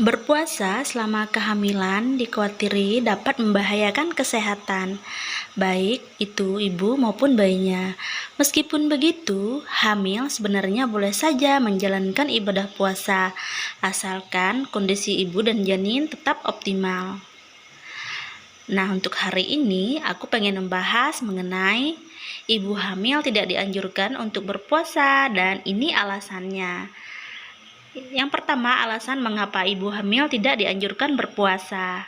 Berpuasa selama kehamilan dikhawatirkan dapat membahayakan kesehatan, baik itu ibu maupun bayinya. Meskipun begitu, hamil sebenarnya boleh saja menjalankan ibadah puasa, asalkan kondisi ibu dan janin tetap optimal. Nah, untuk hari ini aku pengen membahas mengenai ibu hamil tidak dianjurkan untuk berpuasa dan ini alasannya. Yang pertama, alasan mengapa ibu hamil tidak dianjurkan berpuasa.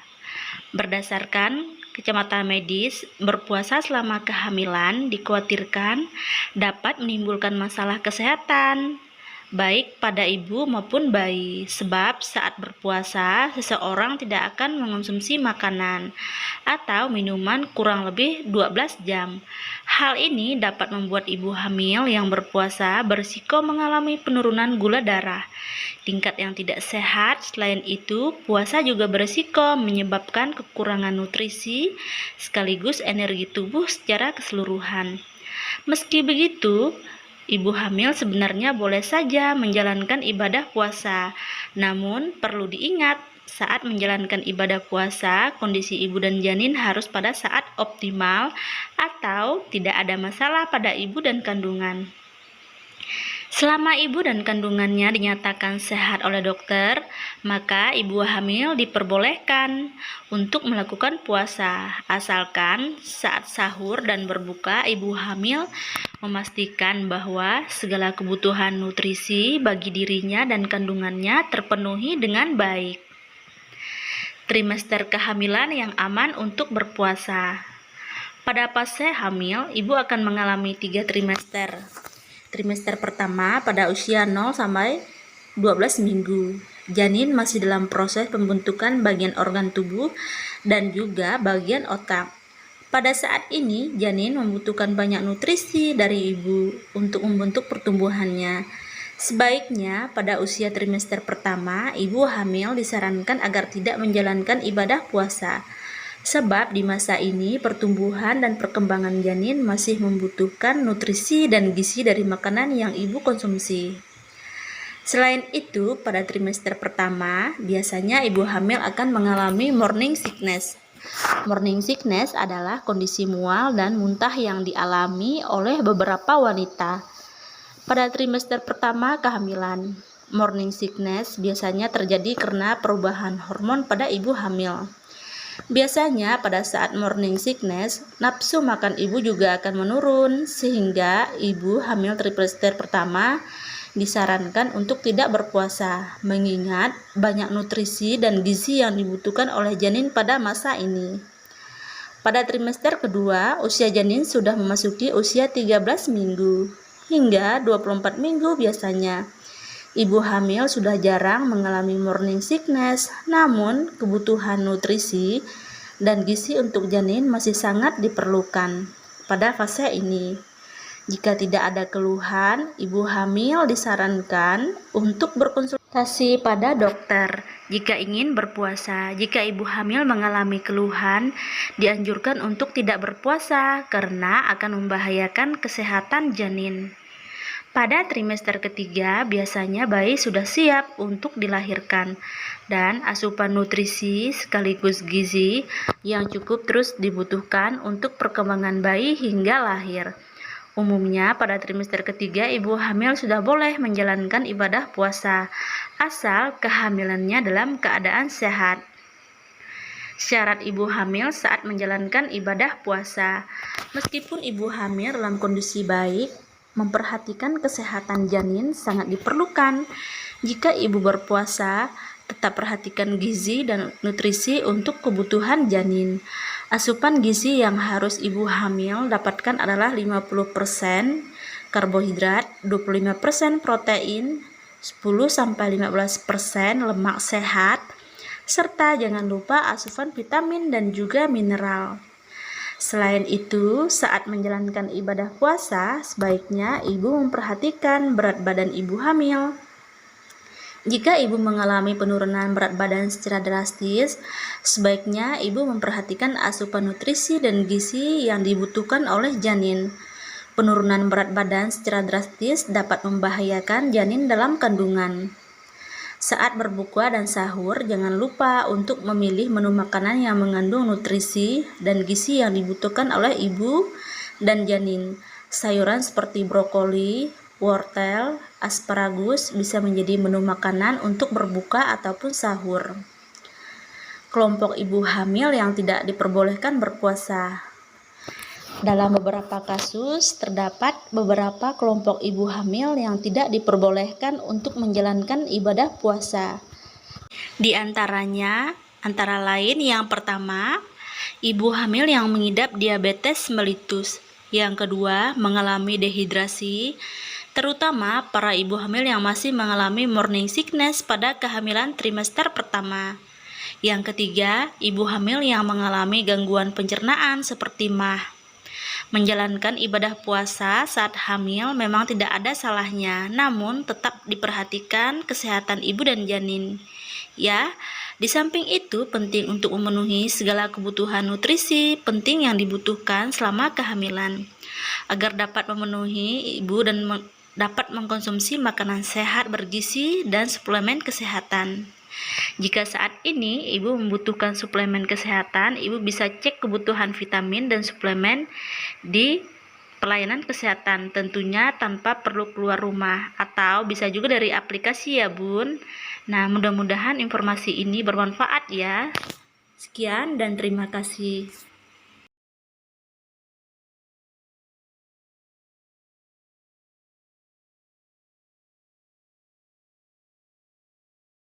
Berdasarkan kacamata medis, berpuasa selama kehamilan dikhawatirkan dapat menimbulkan masalah kesehatan, baik pada ibu maupun bayi, sebab saat berpuasa seseorang tidak akan mengonsumsi makanan atau minuman kurang lebih 12 jam. Hal ini dapat membuat ibu hamil yang berpuasa berisiko mengalami penurunan gula darah, tingkat yang tidak sehat. Selain itu, puasa juga berisiko menyebabkan kekurangan nutrisi sekaligus energi tubuh secara keseluruhan. Meski begitu, ibu hamil sebenarnya boleh saja menjalankan ibadah puasa. Namun, perlu diingat, saat menjalankan ibadah puasa, kondisi ibu dan janin harus pada saat optimal atau tidak ada masalah pada ibu dan kandungan. Selama ibu dan kandungannya dinyatakan sehat oleh dokter, maka ibu hamil diperbolehkan untuk melakukan puasa, asalkan saat sahur dan berbuka ibu hamil memastikan bahwa segala kebutuhan nutrisi bagi dirinya dan kandungannya terpenuhi dengan baik. Trimester kehamilan yang aman untuk berpuasa. Pada fase hamil, ibu akan mengalami 3 trimester. Trimester pertama pada usia 0 sampai 12 minggu. Janin masih dalam proses pembentukan bagian organ tubuh dan juga bagian otak. Pada saat ini, janin membutuhkan banyak nutrisi dari ibu untuk membentuk pertumbuhannya. Sebaiknya pada usia trimester pertama, ibu hamil disarankan agar tidak menjalankan ibadah puasa. Sebab di masa ini pertumbuhan dan perkembangan janin masih membutuhkan nutrisi dan gizi dari makanan yang ibu konsumsi. Selain itu, pada trimester pertama, biasanya ibu hamil akan mengalami morning sickness. Morning sickness adalah kondisi mual dan muntah yang dialami oleh beberapa wanita. Pada trimester pertama kehamilan, morning sickness biasanya terjadi karena perubahan hormon pada ibu hamil. Biasanya pada saat morning sickness, nafsu makan ibu juga akan menurun, sehingga ibu hamil trimester pertama disarankan untuk tidak berpuasa, mengingat banyak nutrisi dan gizi yang dibutuhkan oleh janin pada masa ini. Pada trimester kedua, usia janin sudah memasuki usia 13 minggu hingga 24 minggu biasanya. Ibu hamil sudah jarang mengalami morning sickness, namun kebutuhan nutrisi dan gizi untuk janin masih sangat diperlukan pada fase ini. Jika tidak ada keluhan, ibu hamil disarankan untuk berkonsultasi pada dokter jika ingin berpuasa. Jika ibu hamil mengalami keluhan, dianjurkan untuk tidak berpuasa karena akan membahayakan kesehatan janin. Pada trimester ketiga, biasanya bayi sudah siap untuk dilahirkan dan asupan nutrisi sekaligus gizi yang cukup terus dibutuhkan untuk perkembangan bayi hingga lahir. Umumnya pada trimester ketiga, ibu hamil sudah boleh menjalankan ibadah puasa, asal kehamilannya dalam keadaan sehat. Syarat ibu hamil saat menjalankan ibadah puasa. Meskipun ibu hamil dalam kondisi baik, memperhatikan kesehatan janin sangat diperlukan. Jika ibu berpuasa, tetap perhatikan gizi dan nutrisi untuk kebutuhan janin. Asupan gizi yang harus ibu hamil dapatkan adalah 50% karbohidrat, 25% protein, 10-15% lemak sehat, serta jangan lupa asupan vitamin dan juga mineral. Selain itu, saat menjalankan ibadah puasa, sebaiknya ibu memperhatikan berat badan ibu hamil. Jika ibu mengalami penurunan berat badan secara drastis, sebaiknya ibu memperhatikan asupan nutrisi dan gizi yang dibutuhkan oleh janin. Penurunan berat badan secara drastis dapat membahayakan janin dalam kandungan. Saat berbuka dan sahur, jangan lupa untuk memilih menu makanan yang mengandung nutrisi dan gizi yang dibutuhkan oleh ibu dan janin. Sayuran seperti brokoli, wortel, asparagus bisa menjadi menu makanan untuk berbuka ataupun sahur. Kelompok ibu hamil yang tidak diperbolehkan berpuasa. Dalam beberapa kasus, terdapat beberapa kelompok ibu hamil yang tidak diperbolehkan untuk menjalankan ibadah puasa. Di antaranya, antara lain yang pertama, ibu hamil yang mengidap diabetes mellitus. Yang kedua, mengalami dehidrasi, terutama para ibu hamil yang masih mengalami morning sickness pada kehamilan trimester pertama. Yang ketiga, ibu hamil yang mengalami gangguan pencernaan seperti MAH. Menjalankan ibadah puasa saat hamil memang tidak ada salahnya, namun tetap diperhatikan kesehatan ibu dan janin. Ya, di samping itu penting untuk memenuhi segala kebutuhan nutrisi penting yang dibutuhkan selama kehamilan, agar dapat memenuhi ibu dan dapat mengkonsumsi makanan sehat bergizi dan suplemen kesehatan. Jika saat ini ibu membutuhkan suplemen kesehatan, ibu bisa cek kebutuhan vitamin dan suplemen di pelayanan kesehatan, tentunya tanpa perlu keluar rumah, atau bisa juga dari aplikasi ya bun. Nah, mudah-mudahan informasi ini bermanfaat ya. Sekian dan terima kasih.